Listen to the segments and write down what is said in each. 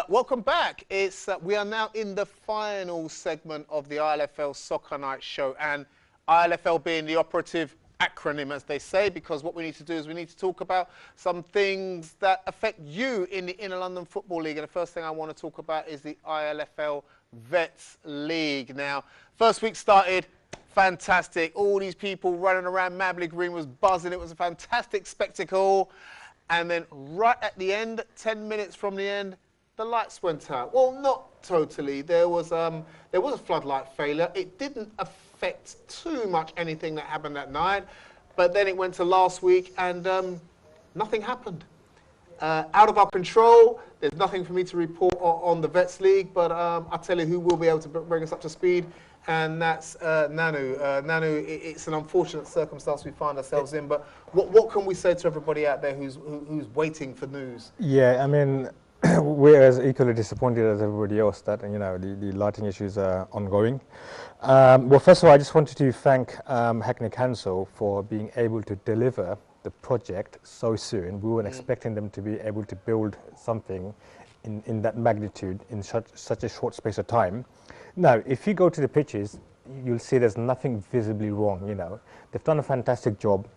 Welcome back. We are now in the final segment of the ILFL Soccer Night show, and ILFL being the operative acronym, as they say, because what we need to do is we need to talk about some things that affect you in the Inner London Football League. And the first thing I want to talk about is the ILFL Vets League. Now, first week started fantastic. All these people running around Mabley Green was buzzing. It was a fantastic spectacle. And then right at the end, 10 minutes from the end, the lights went out. Well, not totally. There was a floodlight failure. It didn't affect too much anything that happened that night. But then it went to last week and nothing happened. Out of our control. There's nothing for me to report on the Vets League, but I'll tell you who will be able to bring us up to speed, and that's Nanu. Nanu, it's an unfortunate circumstance we find ourselves in, but what can we say to everybody out there who's waiting for news? Yeah, I mean, we're as equally disappointed as everybody else that, you know, the lighting issues are ongoing. Well, first of all, I just wanted to thank Hackney Council for being able to deliver the project so soon. We weren't expecting them to be able to build something in that magnitude in such a short space of time. Now, if you go to the pitches, you'll see there's nothing visibly wrong. You know, they've done a fantastic job.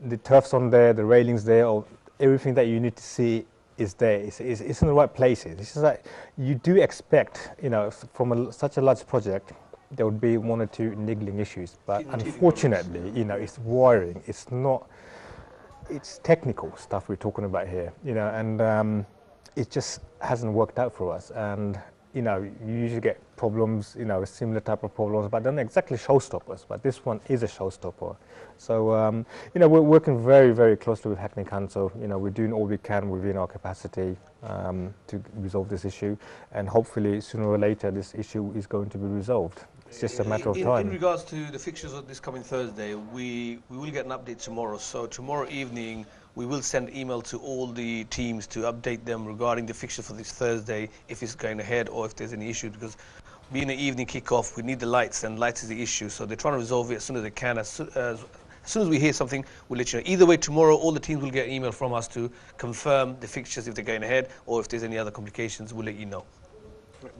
The turf's on there, the railings there, or everything that you need to see is there. It's in the right places. It's just like you do expect, you know, from such a large project, there would be one or two niggling issues. But unfortunately, you know, it's wiring. It's not. It's technical stuff we're talking about here, you know, and it just hasn't worked out for us. And you know, you usually get problems, you know, similar type of problems, but they're not exactly showstoppers. But this one is a showstopper. So, you know, we're working very, very closely with Hackney Council. You know, we're doing all we can within our capacity to resolve this issue, and hopefully sooner or later this issue is going to be resolved. It's just a matter of time. In regards to the fixtures of this coming Thursday, we will get an update tomorrow. So tomorrow evening, we will send email to all the teams to update them regarding the fixture for this Thursday, if it's going ahead or if there's any issue, because being an evening kickoff, we need the lights, and lights is the issue. So they're trying to resolve it as soon as they can. As soon as we hear something, we'll let you know. Either way, tomorrow, all the teams will get an email from us to confirm the fixtures if they're going ahead, or if there's any other complications, we'll let you know.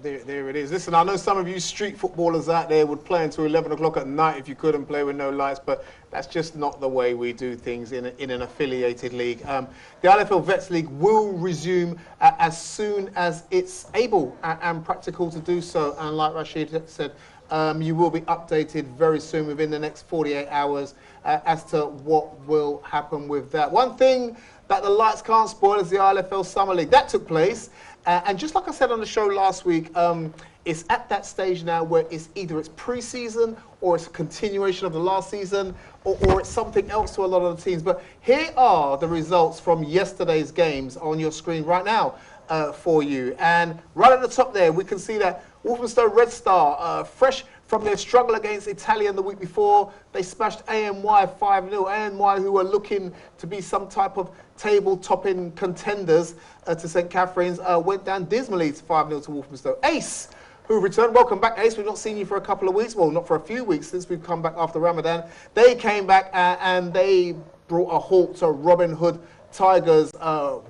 There it is. Listen, I know some of you street footballers out there would play until 11 o'clock at night if you couldn't play with no lights, but that's just not the way we do things in an affiliated league. The ILFL Vets League will resume as soon as it's able and practical to do so. And like Rashid said, you will be updated very soon, within the next 48 hours, as to what will happen with that. One thing that the lights can't spoil is the ILFL Summer League. That took place. And just like I said on the show last week, it's at that stage now where it's either it's pre-season or it's a continuation of the last season, or it's something else to a lot of the teams. But here are the results from yesterday's games on your screen right now for you. And right at the top there, we can see that Walthamstow Red Star, fresh from their struggle against Italian the week before, they smashed ANY 5-0. ANY, who were looking to be some type of table-topping contenders to St Catherine's, went down dismally to 5-0 to Walthamstow. Ace, who returned. Welcome back, Ace. We've not seen you for a couple of weeks. Well, not for a few weeks since we've come back after Ramadan. They came back and they brought a halt to Robin Hood Tigers'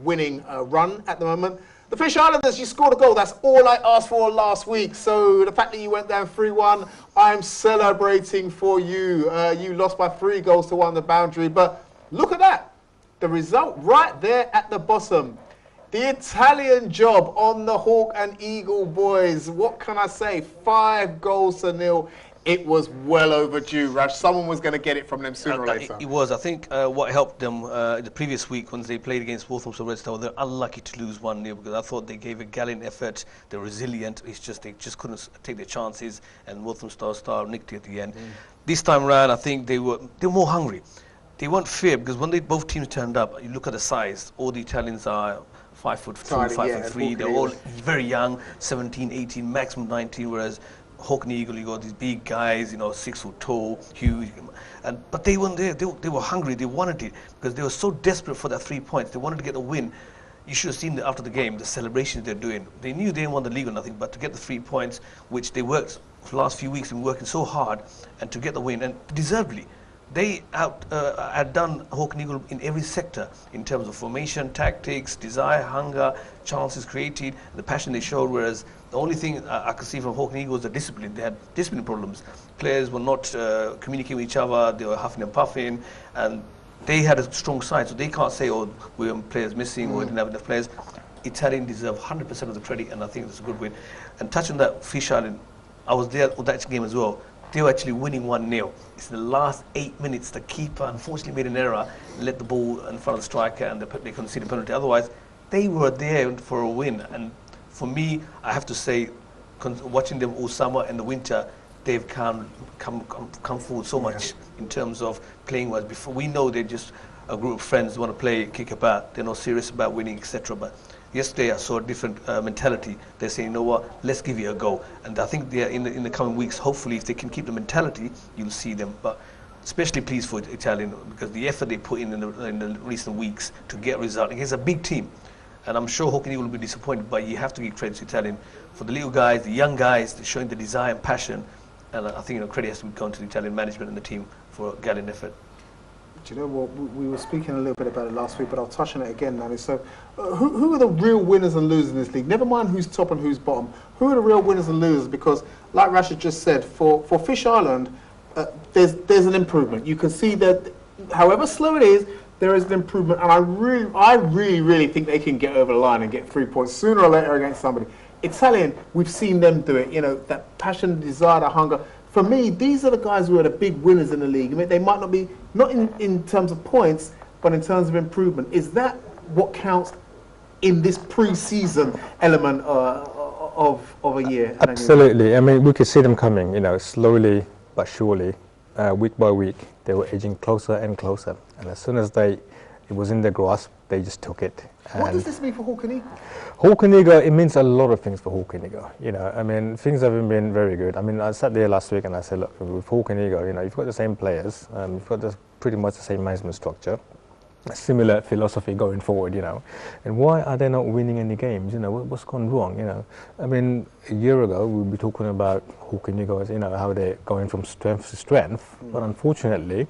winning run at the moment. The Fish Islanders, you scored a goal. That's all I asked for last week. So the fact that you went down 3-1, I'm celebrating for you. You lost by 3 goals to 1 on the boundary. But look at that. The result right there at the bottom. The Italian job on the Hawk and Eagle boys. What can I say? 5 goals to 0. It was well overdue, Raj. Someone was going to get it from them sooner or later. It was. I think what helped them the previous week when they played against Walthamstow Red Star, they're unlucky to lose 1-0, because I thought they gave a gallant effort. They're resilient. It's just they just couldn't take their chances, and Walthamstow Star nicked it at the end. This time around, I think they were more hungry. They weren't fear, because when both teams turned up, you look at the size. All the Italians are 5'2", 5'3". They're all very young, 17, 18, maximum 19, whereas Hawk and Eagle, you got these big guys, you know, 6 foot tall, huge, but they weren't there. They were hungry. They wanted it, because they were so desperate for that 3 points. They wanted to get a win. You should have seen after the game the celebrations they're doing. They knew they didn't want the league or nothing, but to get the 3 points, which they worked for the last few weeks, been working so hard, and to get the win, and deservedly. they had done Hawk and Eagle in every sector in terms of formation, tactics, desire, hunger, chances created, the passion they showed. Whereas the only thing I could see from Hawk and Eagle was the discipline. They had discipline problems. Players were not communicating with each other. They were huffing and puffing, and they had a strong side. So they can't say, "Oh, we have players missing, or we didn't have enough players." Italian deserve 100% of the credit, and I think it's a good win. And touching that Fish Island, I was there on that game as well. They were actually winning 1-0. It's the last 8 minutes. The keeper unfortunately made an error, let the ball in front of the striker, and they conceded a penalty. Otherwise, they were there for a win. And for me, I have to say, watching them all summer and the winter, they've come forward so much in terms of playing well. Before we know they're just a group of friends who want to play, kick about. They're not serious about winning, etc. But yesterday I saw a different mentality. They're saying, you know what, let's give it a go. And I think they're in the coming weeks, hopefully, if they can keep the mentality, you'll see them. But especially pleased for Italian, because the effort they put in the recent weeks to get a result against a big team. And I'm sure Hawk and Eagle will be disappointed, but you have to give credit to Italian for the little guys, the young guys, they're showing the desire and passion. And I think credit has to be gone to the Italian management and the team for a gallant effort. Do you know what, we were speaking a little bit about it last week, but I'll touch on it again, Nani. So who are the real winners and losers in this league? Never mind who's top and who's bottom. Who are the real winners and losers? Because, like Rashid just said, for Fish Island, there's an improvement. You can see that, however slow it is, there is an improvement, and I really think they can get over the line and get 3 points sooner or later against somebody. Italian, we've seen them do it. You know, that passion, desire, the hunger. For me, these are the guys who are the big winners in the league. I mean, they might not be, not in terms of points, but in terms of improvement. Is that what counts in this pre-season element of a year? Absolutely. I mean, we could see them coming, you know, slowly but surely, week by week. They were edging closer and closer. And as soon as it was in their grasp, they just took it. What does this mean for Hawk and Eagle? Hawk and Eagle, it means a lot of things for Hawk and Eagle. You know, I mean, things haven't been very good. I mean, I sat there last week and I said, look, with Hawk and Eagle, you know, you've got the same players, you've got pretty much the same management structure, a similar philosophy going forward, you know. And why are they not winning any games? You know, what's gone wrong, you know? I mean, a year ago, we'd be talking about Hawk and Eagle, you know, how they're going from strength to strength. But unfortunately,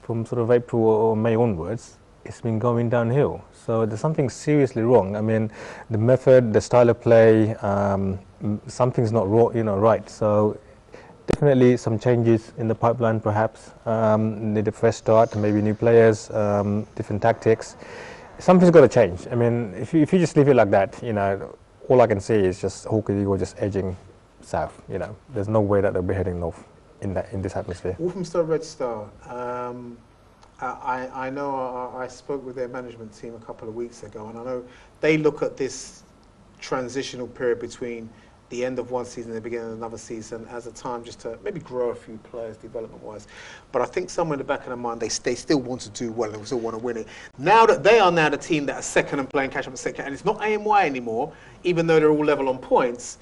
from sort of April or May onwards, it's been going downhill. So there's something seriously wrong. I mean, the method, the style of play, something's not right. So definitely some changes in the pipeline, perhaps. Need a fresh start, maybe new players, different tactics. Something's got to change. I mean, if you just leave it like that, you know, all I can see is just Hawk and Eagle just edging south. You know, there's no way that they'll be heading north in this atmosphere. Walthamstow Red Star. I know I spoke with their management team a couple of weeks ago, and I know they look at this transitional period between the end of one season and the beginning of another season as a time just to maybe grow a few players development-wise. But I think somewhere in the back of their mind, they still want to do well and still want to win it. Now that they are the team that are second and playing catch-up at second, and it's not AMY anymore, even though they're all level on points,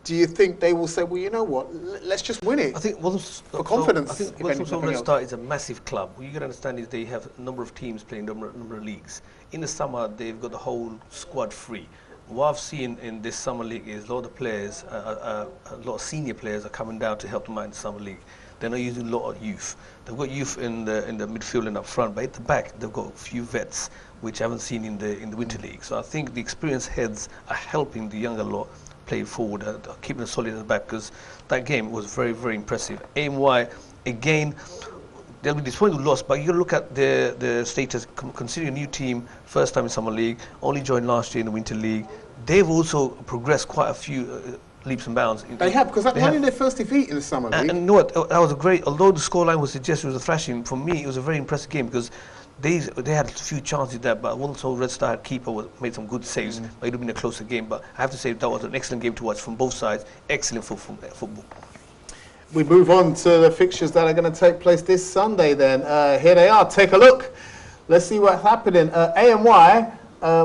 do you think they will say, well, you know what, let's just win it? I think for confidence. I think Walthamstow Red Star is a massive club. What you got to understand is they have a number of teams playing a number of leagues. In the summer, they've got the whole squad free. What I've seen in this summer league is a lot of players, a lot of senior players are coming down to help them out in the summer league. They're not using a lot of youth. They've got youth in the midfield and up front, but at the back they've got a few vets which I haven't seen in the winter league. So I think the experienced heads are helping the younger lot play forward, keeping it solid at the back, because that game was very, very impressive. AMY, again, they'll be disappointed with loss, but you got to look at the status, considering a new team, first time in Summer League, only joined last year in the Winter League. They've also progressed quite a few leaps and bounds. They have, because that's only their first defeat in the Summer League. And you know what, that was a great, although the scoreline was suggested it was a thrashing, for me it was a very impressive game, because they had a few chances there, but also Red Star keeper made some good saves. But it would have been a closer game. But I have to say that was an excellent game to watch from both sides. Excellent football. We move on to the fixtures that are going to take place this Sunday. Then here they are. Take a look. Let's see what's happening. AMY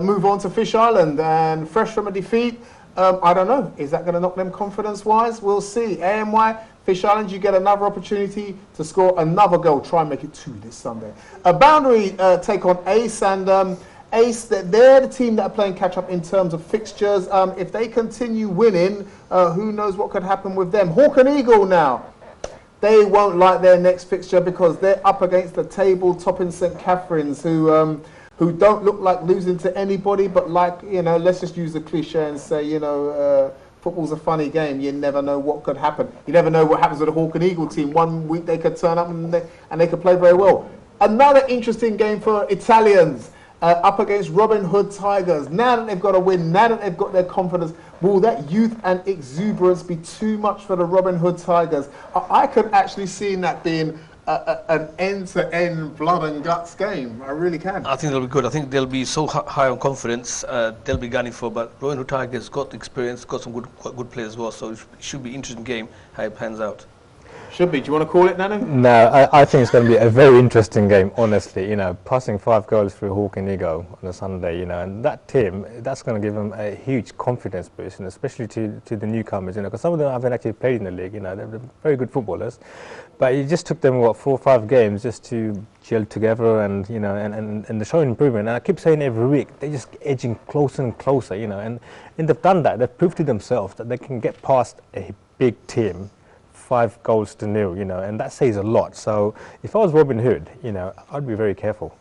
move on to Fish Island, and fresh from a defeat. I don't know. Is that going to knock them confidence-wise? We'll see. AMY. Fish Island, you get another opportunity to score another goal. Try and make it 2 this Sunday. A Boundary take on Ace, and Ace, they're the team that are playing catch-up in terms of fixtures. If they continue winning, who knows what could happen with them. Hawk and Eagle now. they won't like their next fixture because they're up against the table-topping St Catherine's, who don't look like losing to anybody, but like, you know, let's just use the cliche and say, you know, football's a funny game. You never know what could happen. You never know what happens with the Hawk and Eagle team. One week they could turn up and they could play very well. Another interesting game for Italians, up against Robin Hood Tigers. Now that they've got a win, now that they've got their confidence, will that youth and exuberance be too much for the Robin Hood Tigers? I could actually see that being an end-to-end blood and guts game. I really can. I think they'll be good. I think they'll be so high on confidence. They'll be gunning for. But Robin Hood Tigers got the experience, got some good players as well. So it should be an interesting game how it pans out. Should be. Do you want to call it, Nano? No, I think it's going to be a very interesting game, honestly. You know, passing 5 goals through Hawk and Eagle on a Sunday, you know, and that team, that's going to give them a huge confidence boost, and especially to the newcomers, you know, because some of them haven't actually played in the league, you know, they're very good footballers. But it just took them, what, 4 or 5 games just to gel together and, you know, and they're showing improvement. And I keep saying every week, they're just edging closer and closer, you know, and they've done that. They've proved to themselves that they can get past a big team 5 goals to 0, you know, and that says a lot. So if I was Robin Hood, you know, I'd be very careful.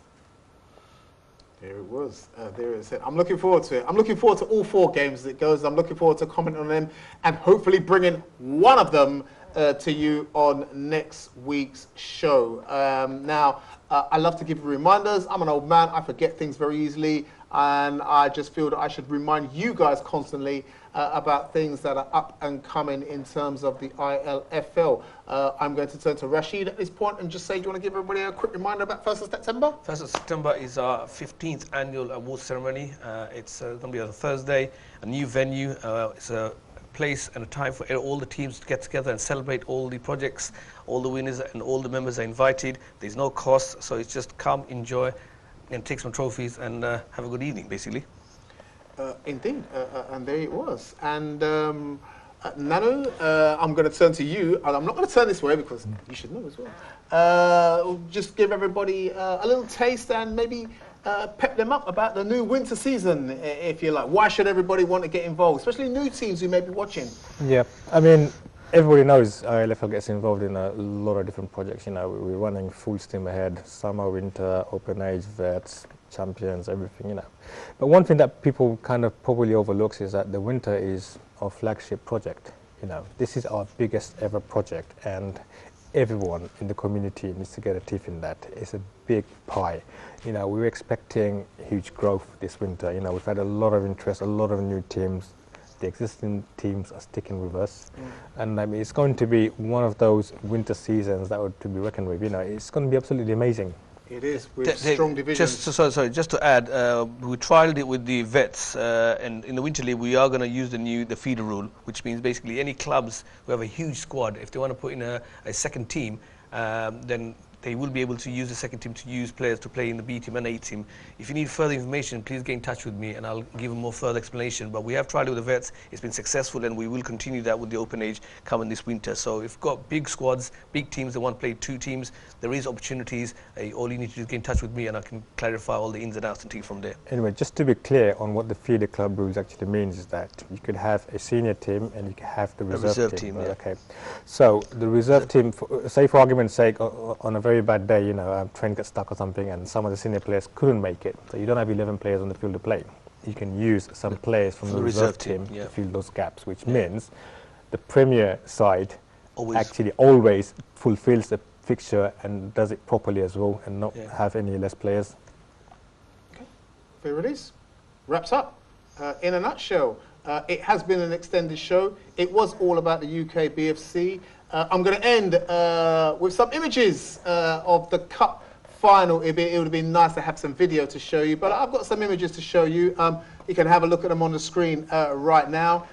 There it was. There it is. I'm looking forward to it. I'm looking forward to all 4 games as it goes. I'm looking forward to commenting on them and hopefully bringing one of them to you on next week's show. Now, I love to give you reminders. I'm an old man. I forget things very easily. And I just feel that I should remind you guys constantly about things that are up and coming in terms of the ILFL. I'm going to turn to Rashid at this point and just say, do you want to give everybody a quick reminder about 1st of September? 1st of September is our 15th annual awards ceremony. It's going to be on a Thursday, a new venue. It's a place and a time for all the teams to get together and celebrate all the projects. All the winners and all the members are invited. There's no cost, so it's just come, enjoy, and take some trophies and have a good evening, basically. Indeed, and there it was. And Nano, I'm going to turn to you, and I'm not going to turn this way because you should know as well. Just give everybody a little taste and maybe pep them up about the new winter season, if you like. Why should everybody want to get involved, especially new teams who may be watching? Yeah, I mean, everybody knows ILFL gets involved in a lot of different projects. You know, we're running full steam ahead, summer, winter, open age, vets, champions, everything, you know. But one thing that people kind of probably overlooks is that the winter is our flagship project. You know, this is our biggest ever project, and everyone in the community needs to get a teeth in that. It's a big pie. You know, we're expecting huge growth this winter. You know, we've had a lot of interest, a lot of new teams. The existing teams are sticking with us, and I mean, it's going to be one of those winter seasons that would to be reckoned with. You know, it's going to be absolutely amazing. It is, with strong divisions. Just to add, we trialled it with the vets, and in the Winter League we are going to use the feeder rule, which means basically any clubs who have a huge squad, if they want to put in a second team, then they will be able to use the second team to use players to play in the B team and A team. If you need further information, please get in touch with me and I'll give a more further explanation. But we have tried it with the vets, it's been successful, and we will continue that with the open age coming this winter. So if you've got big squads, big teams that want to play 2 teams, there is opportunities. All you need to do is get in touch with me and I can clarify all the ins and outs and take from there. Anyway, just to be clear on what the feeder club rules actually means is that you could have a senior team and you can have the reserve team. Yeah. Okay. So the reserve team, say for argument's sake, on a very bad day, you know, train gets stuck or something and some of the senior players couldn't make it. So you don't have 11 players on the field to play. You can use some players from the reserve team to fill those gaps, which means the Premier side actually always fulfills the fixture and does it properly as well and not have any less players. Okay, there it is. Wraps up. In a nutshell, it has been an extended show. It was all about the UK BFC. I'm going to end with some images of the Cup final. It would have been nice to have some video to show you, but I've got some images to show you. You can have a look at them on the screen right now.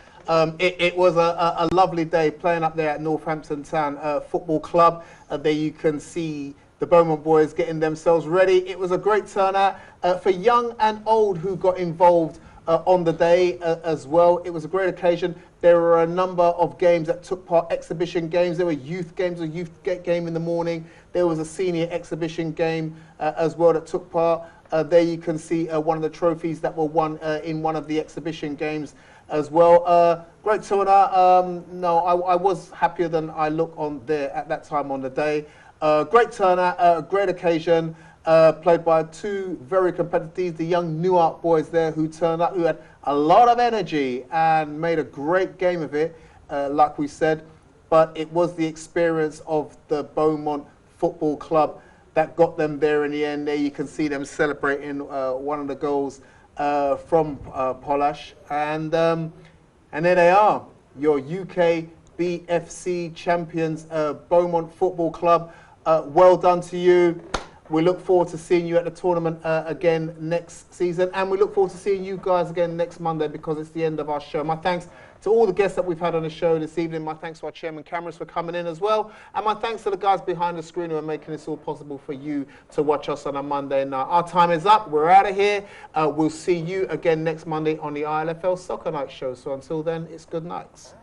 It was a lovely day playing up there at Northampton Town Football Club. There you can see the Bowman boys getting themselves ready. It was a great turnout for young and old who got involved on the day as well. It was a great occasion. There were a number of games that took part, exhibition games. There were youth games, a youth game in the morning. There was a senior exhibition game as well that took part. There you can see one of the trophies that were won in one of the exhibition games. as well. Great turnout. No, I was happier than I look on there at that time on the day. Great turnout, great occasion. Played by two very competitive, the young Newark boys there who turned up, who had a lot of energy and made a great game of it, like we said. But it was the experience of the Beaumont Football Club that got them there in the end. There you can see them celebrating one of the goals from Polash. And there they are, your UK BFC champions, Beaumont Football Club. Well done to you. We look forward to seeing you at the tournament again next season. And we look forward to seeing you guys again next Monday because it's the end of our show. My thanks to all the guests that we've had on the show this evening. My thanks to our chairman cameras for coming in as well. And my thanks to the guys behind the screen who are making this all possible for you to watch us on a Monday night. Our time is up. We're out of here. We'll see you again next Monday on the ILFL Soccer Night Show. So until then, it's good nights.